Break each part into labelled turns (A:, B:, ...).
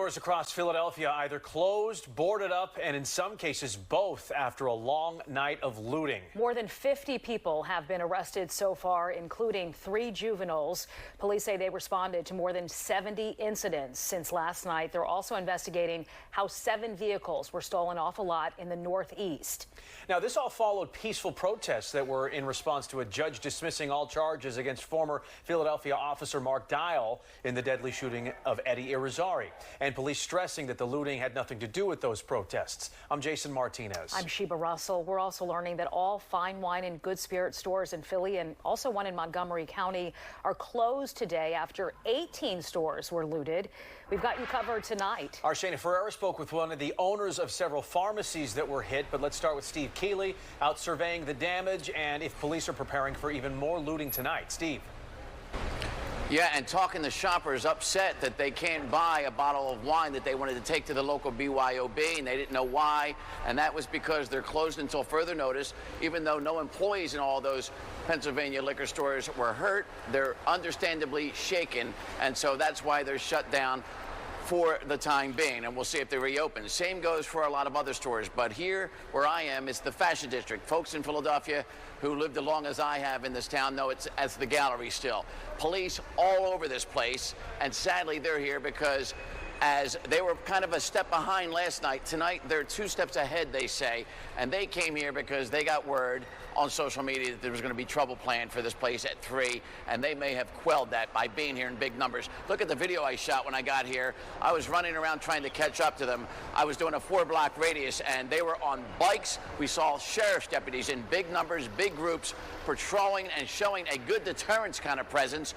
A: stores across Philadelphia either closed, boarded up, and in some cases both after a long night of looting.
B: More than 50 people have been arrested so far, including 3 juveniles. Police say they responded to more than 70 incidents since last night. They're also investigating how 7 vehicles were stolen off a lot in the Northeast.
A: Now, this all followed peaceful protests that were in response to a judge dismissing all charges against former Philadelphia officer Mark Dial in the deadly shooting of Eddie Irizarry, and police stressing that the looting had nothing to do with those protests. I'm Jason Martinez.
B: I'm Sheba Russell. We're also learning that all fine wine and good spirit stores in Philly and also one in Montgomery County are closed today after 18 stores were looted. We've got you covered tonight.
A: Our Shana Ferreira spoke with one of the owners of several pharmacies that were hit, but let's start with Steve Keeley out surveying the damage and if police are preparing for even more looting tonight. Steve.
C: Yeah, and talking to shoppers upset that they can't buy a bottle of wine that they wanted to take to the local BYOB, and they didn't know why, and that was because they're closed until further notice. Even though no employees in all those Pennsylvania liquor stores were hurt, they're understandably shaken, and so that's why they're shut down for the time being, and we'll see if they reopen. Same goes for a lot of other stores, but here where I am, it's the Fashion District. Folks in Philadelphia who lived as long as I have in this town know it's as the Gallery still. Police all over this place, and sadly they're here because as they were kind of a step behind last night, tonight they're 2 steps ahead, they say, and they came here because they got word on social media that there was going to be trouble planned for this place at 3, and they may have quelled that by being here in big numbers. Look at the video I shot when I got here. I was running around trying to catch up to them. I was doing a 4-block radius, and they were on bikes. We saw sheriff's deputies in big numbers, big groups, patrolling and showing a good deterrence kind of presence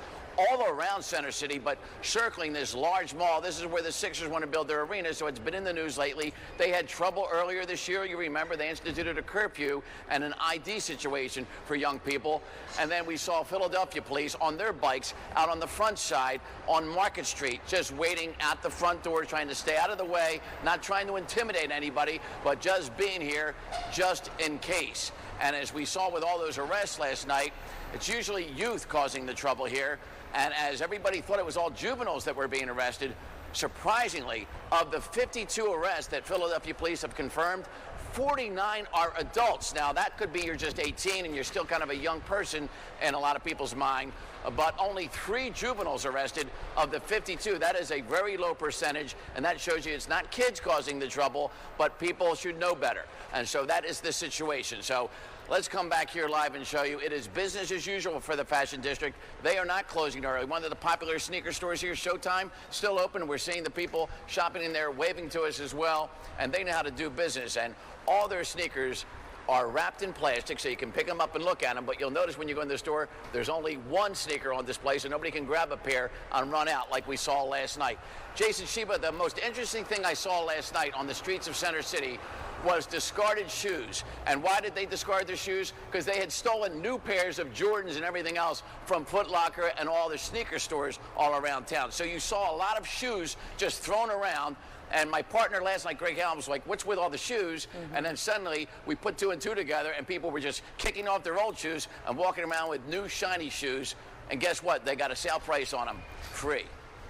C: all around Center City, but circling this large mall. This is where the Sixers want to build their arena, so it's been in the news lately. They had trouble earlier this year. You remember they instituted a curfew and an ID situation for young people. And then we saw Philadelphia police on their bikes out on the front side on Market Street, just waiting at the front door, trying to stay out of the way, not trying to intimidate anybody, but just being here just in case. And as we saw with all those arrests last night, it's usually youth causing the trouble here. And as everybody thought it was all juveniles that were being arrested, surprisingly, of the 52 arrests that Philadelphia police have confirmed, 49 are adults. Now, that could be you're just 18 and you're still kind of a young person in a lot of people's mind, but only 3 juveniles arrested of the 52. That is a very low percentage, and that shows you it's not kids causing the trouble, but people should know better. And so that is the situation. So let's come back here live and show you. It is business as usual for the Fashion District. They are not closing early. One of the popular sneaker stores here, Showtime, still open. We're seeing the people shopping in there, waving to us as well, and they know how to do business. And all their sneakers are wrapped in plastic so you can pick them up and look at them, but you'll notice when you go in the store, there's only 1 sneaker on display, so nobody can grab a pair and run out like we saw last night. Jason, Sheba, the most interesting thing I saw last night on the streets of Center City was discarded shoes. And why did they discard their shoes? Because they had stolen new pairs of Jordans and everything else from Foot Locker and all the sneaker stores all around town. So you saw a lot of shoes just thrown around. And my partner last night, Greg Helms, was like, what's with all the shoes? And then suddenly we put 2 and 2 together and people were just kicking off their old shoes and walking around with new shiny shoes. And guess what? They got a sale price on them, free.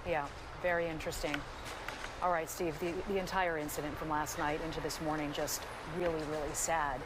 B: Yeah, very interesting. All right, Steve, the entire incident from last night into this morning, just really, really sad.